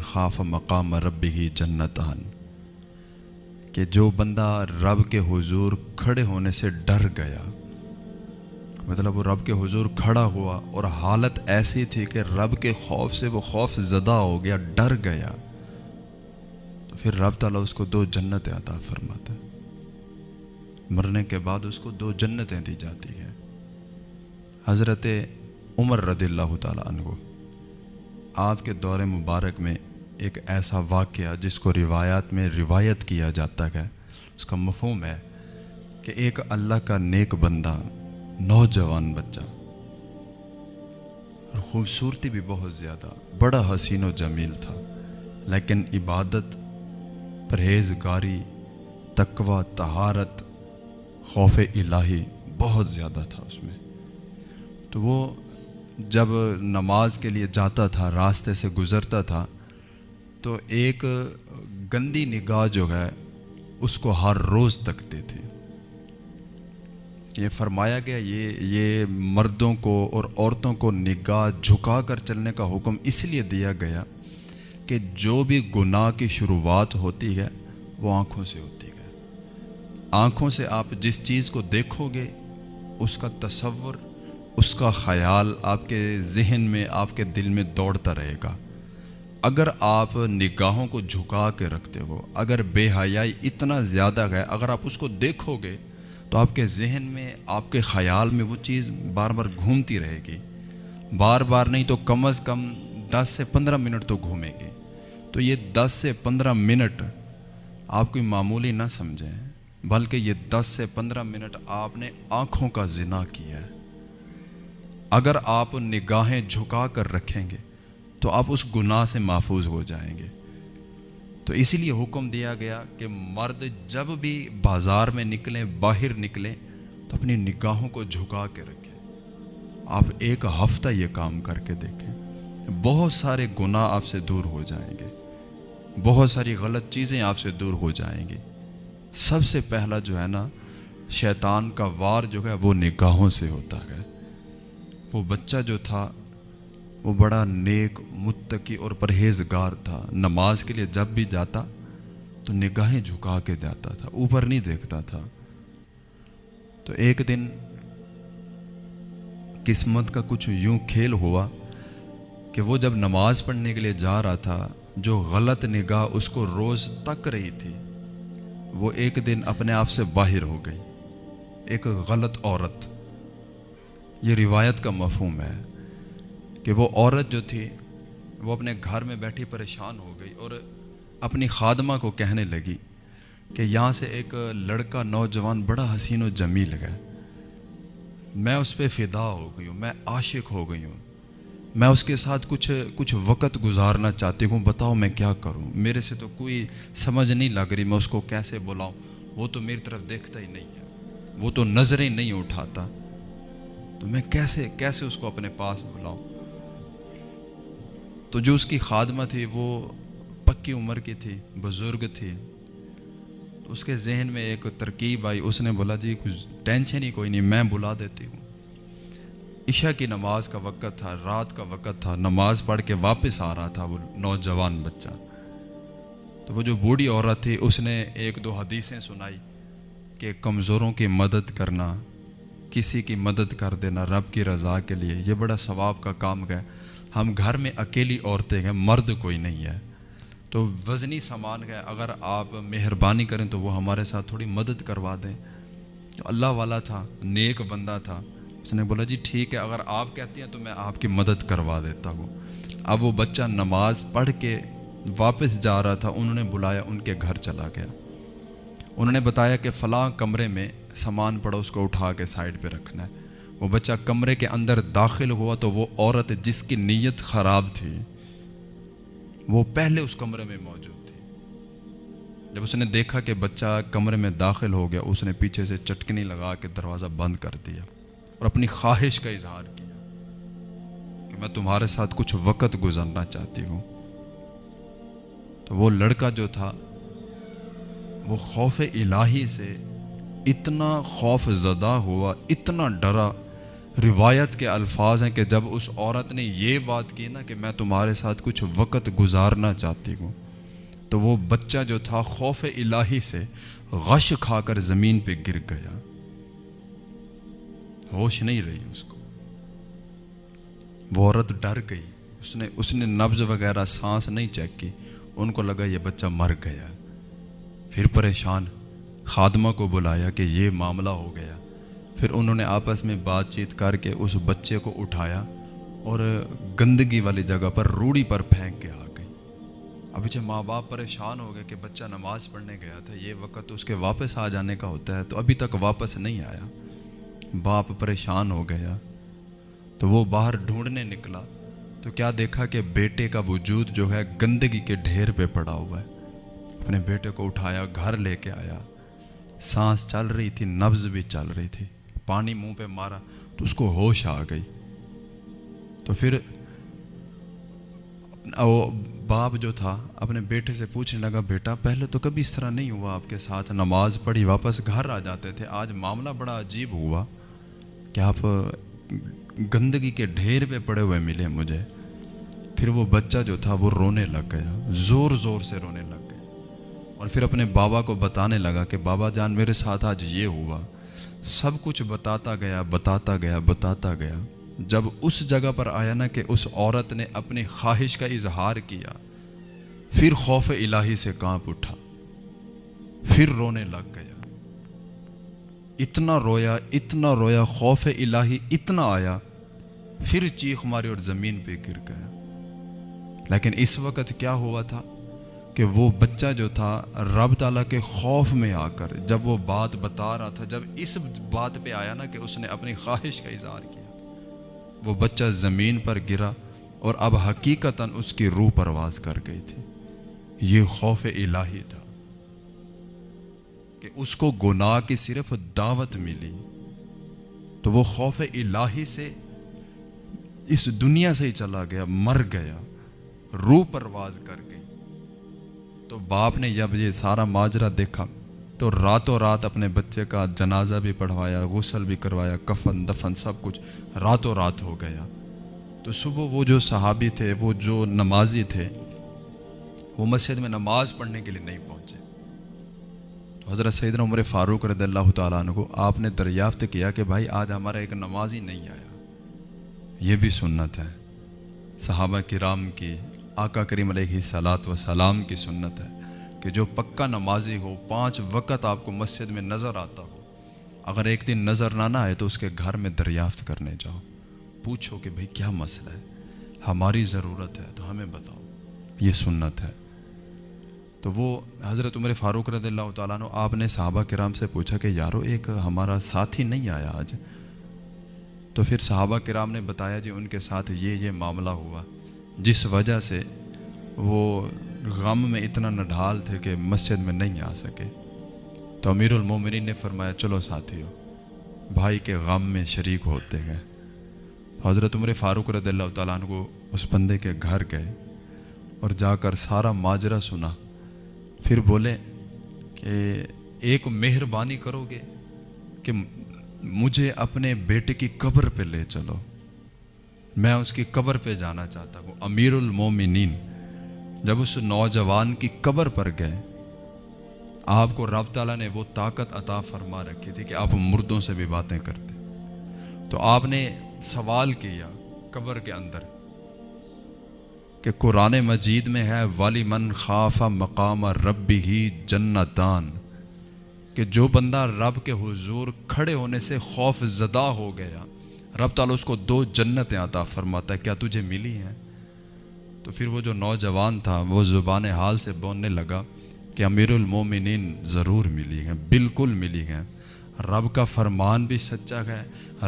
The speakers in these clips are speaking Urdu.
خاف مقام ربہ جنتان، کہ جو بندہ رب کے حضور کھڑے ہونے سے ڈر گیا، مطلب وہ رب کے حضور کھڑا ہوا اور حالت ایسی تھی کہ رب کے خوف سے وہ خوف زدہ ہو گیا، ڈر گیا، تو پھر رب تعالیٰ اس کو 2 جنتیں عطا فرماتا ہے۔ مرنے کے بعد اس کو 2 جنتیں دی جاتی ہیں۔ حضرت عمر رضی اللہ تعالیٰ عنہ، آپ کے دور مبارک میں ایک ایسا واقعہ جس کو روایات میں روایت کیا جاتا ہے، اس کا مفہوم ہے کہ ایک اللہ کا نیک بندہ، نوجوان بچہ، اور خوبصورتی بھی بہت زیادہ، بڑا حسین و جمیل تھا، لیکن عبادت، پرہیزگاری، تقوی، طہارت، خوف الہی بہت زیادہ تھا اس میں۔ تو وہ جب نماز کے لیے جاتا تھا، راستے سے گزرتا تھا، تو ایک گندی نگاہ جو ہے اس کو ہر روز تکتے تھے۔ یہ فرمایا گیا یہ مردوں کو اور عورتوں کو نگاہ جھکا کر چلنے کا حکم اس لیے دیا گیا کہ جو بھی گناہ کی شروعات ہوتی ہے وہ آنکھوں سے ہوتی ہے۔ آنکھوں سے آپ جس چیز کو دیکھو گے اس کا تصور، اس کا خیال آپ کے ذہن میں، آپ کے دل میں دوڑتا رہے گا۔ اگر آپ نگاہوں کو جھکا کے رکھتے ہو، اگر بے حیائی اتنا زیادہ ہے، اگر آپ اس کو دیکھو گے تو آپ کے ذہن میں، آپ کے خیال میں وہ چیز بار بار گھومتی رہے گی، بار بار نہیں تو کم از کم 10 سے 15 منٹ تو گھومے گی۔ تو یہ 10 سے 15 منٹ آپ کوئی معمولی نہ سمجھیں، بلکہ یہ 10 سے 15 منٹ آپ نے آنکھوں کا زنا کیا ہے۔ اگر آپ نگاہیں جھکا کر رکھیں گے تو آپ اس گناہ سے محفوظ ہو جائیں گے۔ تو اسی لیے حکم دیا گیا کہ مرد جب بھی بازار میں نکلیں، باہر نکلیں، تو اپنی نگاہوں کو جھکا کے رکھیں۔ آپ 1 ہفتہ یہ کام کر کے دیکھیں، بہت سارے گناہ آپ سے دور ہو جائیں گے، بہت ساری غلط چیزیں آپ سے دور ہو جائیں گی۔ سب سے پہلا جو ہے نا، شیطان کا وار جو ہے وہ نگاہوں سے ہوتا ہے۔ وہ بچہ جو تھا وہ بڑا نیک، متقی اور پرہیزگار تھا۔ نماز کے لیے جب بھی جاتا تو نگاہیں جھکا کے جاتا تھا، اوپر نہیں دیکھتا تھا۔ تو ایک دن قسمت کا کچھ یوں کھیل ہوا کہ وہ جب نماز پڑھنے کے لیے جا رہا تھا، جو غلط نگاہ اس کو روز تک رہی تھی، وہ ایک دن اپنے آپ سے باہر ہو گئی، ایک غلط عورت۔ یہ روایت کا مفہوم ہے کہ وہ عورت جو تھی وہ اپنے گھر میں بیٹھی پریشان ہو گئی اور اپنی خادمہ کو کہنے لگی کہ یہاں سے ایک لڑکا، نوجوان، بڑا حسین و جمیل ہے، میں اس پہ فدا ہو گئی ہوں، میں عاشق ہو گئی ہوں، میں اس کے ساتھ کچھ وقت گزارنا چاہتی ہوں، بتاؤ میں کیا کروں؟ میرے سے تو کوئی سمجھ نہیں لگ رہی، میں اس کو کیسے بلاؤں؟ وہ تو میری طرف دیکھتا ہی نہیں ہے، وہ تو نظریں نہیں اٹھاتا، تو میں کیسے اس کو اپنے پاس بلاؤں؟ تو جو اس کی خادمہ تھی وہ پکی عمر کی تھی، بزرگ تھی، تو اس کے ذہن میں ایک ترکیب آئی، اس نے بولا جی کچھ ٹینشن ہی کوئی نہیں، میں بلا دیتی ہوں۔ عشاء کی نماز کا وقت تھا، رات کا وقت تھا، نماز پڑھ کے واپس آ رہا تھا وہ نوجوان بچہ۔ تو وہ جو بوڑھی عورت تھی اس نے 1-2 حدیثیں سنائی کہ کمزوروں کی مدد کرنا، کسی کی مدد کر دینا رب کی رضا کے لیے، یہ بڑا ثواب کا کام ہے۔ ہم گھر میں اکیلی عورتیں ہیں، مرد کوئی نہیں ہے، تو وزنی سامان ہے، اگر آپ مہربانی کریں تو وہ ہمارے ساتھ تھوڑی مدد کروا دیں۔ تو اللہ والا تھا، نیک بندہ تھا، اس نے بولا جی ٹھیک ہے، اگر آپ کہتی ہیں تو میں آپ کی مدد کروا دیتا ہوں۔ اب وہ بچہ نماز پڑھ کے واپس جا رہا تھا، انہوں نے بلایا، ان کے گھر چلا گیا، انہوں نے بتایا کہ فلاں کمرے میں سامان پڑا، اس کو اٹھا کے سائڈ پہ رکھنا ہے۔ وہ بچہ کمرے کے اندر داخل ہوا تو وہ عورت جس کی نیت خراب تھی وہ پہلے اس کمرے میں موجود تھی۔ جب اس نے دیکھا کہ بچہ کمرے میں داخل ہو گیا، اس نے پیچھے سے چٹکنی لگا کے دروازہ بند کر دیا اور اپنی خواہش کا اظہار کیا کہ میں تمہارے ساتھ کچھ وقت گزارنا چاہتی ہوں۔ تو وہ لڑکا جو تھا وہ خوف الہی سے اتنا خوف زدہ ہوا، اتنا ڈرا، روایت کے الفاظ ہیں کہ جب اس عورت نے یہ بات کی نا کہ میں تمہارے ساتھ کچھ وقت گزارنا چاہتی ہوں، تو وہ بچہ جو تھا خوف الہی سے غش کھا کر زمین پہ گر گیا، ہوش نہیں رہی اس کو۔ وہ عورت ڈر گئی، اس نے نبض وغیرہ سانس نہیں چیک کی، ان کو لگا یہ بچہ مر گیا۔ پھر پریشان خادمہ کو بلایا کہ یہ معاملہ ہو گیا۔ پھر انہوں نے آپس میں بات چیت کر کے اس بچے کو اٹھایا اور گندگی والی جگہ پر روڑی پر پھینک کے آ گئی۔ اب پیچھے ماں باپ پریشان ہو گئے کہ بچہ نماز پڑھنے گیا تھا، یہ وقت اس کے واپس آ جانے کا ہوتا ہے، تو ابھی تک واپس نہیں آیا۔ باپ پریشان ہو گیا تو وہ باہر ڈھونڈنے نکلا، تو کیا دیکھا کہ بیٹے کا وجود جو ہے گندگی کے ڈھیر پہ پڑا ہوا ہے۔ اپنے بیٹے کو اٹھایا، گھر لے کے آیا، سانس چل رہی تھی، نبض بھی چل رہی تھی، پانی منہ پہ مارا تو اس کو ہوش آ گئی۔ تو پھر وہ باپ جو تھا اپنے بیٹے سے پوچھنے لگا، بیٹا پہلے تو کبھی اس طرح نہیں ہوا آپ کے ساتھ، نماز پڑھی واپس گھر آ جاتے تھے، آج معاملہ بڑا عجیب ہوا کہ آپ گندگی کے ڈھیر پہ پڑے ہوئے ملے مجھے۔ پھر وہ بچہ جو تھا وہ رونے لگ گیا، زور زور سے رونے لگ گیا، اور پھر اپنے بابا کو بتانے لگا کہ بابا جان میرے ساتھ آج یہ ہوا۔ سب کچھ بتاتا گیا بتاتا گیا بتاتا گیا۔ جب اس جگہ پر آیا نا کہ اس عورت نے اپنی خواہش کا اظہار کیا، پھر خوف الہی سے کانپ اٹھا، پھر رونے لگ گیا۔ اتنا رویا، خوف الہی اتنا آیا، پھر چیخ ماری اور زمین پہ گر گیا۔ لیکن اس وقت کیا ہوا تھا کہ وہ بچہ جو تھا رب تعالیٰ کے خوف میں آ کر جب وہ بات بتا رہا تھا، جب اس بات پہ آیا نا کہ اس نے اپنی خواہش کا اظہار کیا، وہ بچہ زمین پر گرا اور اب حقیقتاً اس کی روح پرواز کر گئی تھی۔ یہ خوف الہی تھا کہ اس کو گناہ کی صرف دعوت ملی، تو وہ خوف الہی سے اس دنیا سے ہی چلا گیا، مر گیا، روح پرواز کر گئی۔ تو باپ نے جب یہ سارا ماجرا دیکھا تو راتوں رات اپنے بچے کا جنازہ بھی پڑھوایا، غسل بھی کروایا، کفن دفن سب کچھ راتوں رات ہو گیا۔ تو صبح وہ جو صحابی تھے، وہ جو نمازی تھے، وہ مسجد میں نماز پڑھنے کے لیے نہیں پہنچے۔ تو حضرت سیدنا عمر فاروق رضی اللہ تعالیٰ عنہ کو آپ نے دریافت کیا کہ بھائی آج ہمارا ایک نمازی نہیں آیا۔ یہ بھی سنت ہے صحابہ کرام کی، آقا کریم علیہ الصلاۃ والسلام کی سنت ہے کہ جو پکا نمازی ہو، 5 وقت آپ کو مسجد میں نظر آتا ہو، اگر ایک دن نظر نہ آئے تو اس کے گھر میں دریافت کرنے جاؤ، پوچھو کہ بھئی کیا مسئلہ ہے، ہماری ضرورت ہے تو ہمیں بتاؤ، یہ سنت ہے۔ تو وہ حضرت عمر فاروق رضی اللہ تعالیٰ عنہ آپ نے صحابہ کرام سے پوچھا کہ یارو ایک ہمارا ساتھی نہیں آیا آج۔ تو پھر صحابہ کرام نے بتایا جی ان کے ساتھ یہ معاملہ ہوا، جس وجہ سے وہ غم میں اتنا نڈھال تھے کہ مسجد میں نہیں آ سکے۔ تو امیر المومنین نے فرمایا چلو ساتھیو، بھائی کے غم میں شریک ہوتے ہیں۔ حضرت عمر فاروق رضی اللہ تعالیٰ عنہ کو اس بندے کے گھر گئے اور جا کر سارا ماجرا سنا، پھر بولے کہ ایک مہربانی کرو گے کہ مجھے اپنے بیٹے کی قبر پہ لے چلو، میں اس کی قبر پہ جانا چاہتا ہوں۔ امیر المومنین جب اس نوجوان کی قبر پر گئے، آپ کو رب تعالیٰ نے وہ طاقت عطا فرما رکھی تھی کہ آپ مردوں سے بھی باتیں کرتے۔ تو آپ نے سوال کیا قبر کے اندر کہ قرآن مجید میں ہے وَلِمَنْ خَافَ مَقَامَ رَبِّهِ جَنَّتَانِ، کہ جو بندہ رب کے حضور کھڑے ہونے سے خوف زدہ ہو گیا، رب تعالیٰ اس کو 2 جنتیں عطا فرماتا ہے، کیا تجھے ملی ہیں؟ تو پھر وہ جو نوجوان تھا وہ زبان حال سے بولنے لگا کہ امیر المومنین ضرور ملی ہیں، بالکل ملی ہیں، رب کا فرمان بھی سچا ہے،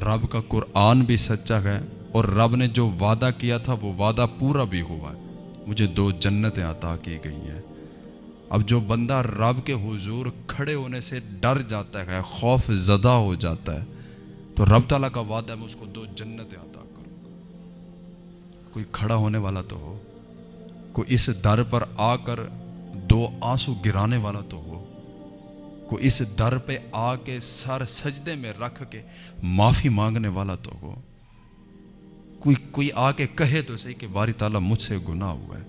رب کا قرآن بھی سچا ہے، اور رب نے جو وعدہ کیا تھا وہ وعدہ پورا بھی ہوا ہے، مجھے 2 جنتیں عطا کی گئی ہیں۔ اب جو بندہ رب کے حضور کھڑے ہونے سے ڈر جاتا ہے، خوف زدہ ہو جاتا ہے، تو رب تعالیٰ کا وعدہ ہے میں اس کو 2 جنتیں عطا کروں گا۔ کوئی کھڑا ہونے والا تو ہو، کوئی اس در پر آ کر 2 آنسو گرانے والا تو ہو کوئی اس در پہ آ کے سر سجدے میں رکھ کے معافی مانگنے والا تو ہو، کوئی آ کے کہے تو صحیح کہ باری تعالیٰ مجھ سے گناہ ہوا ہے۔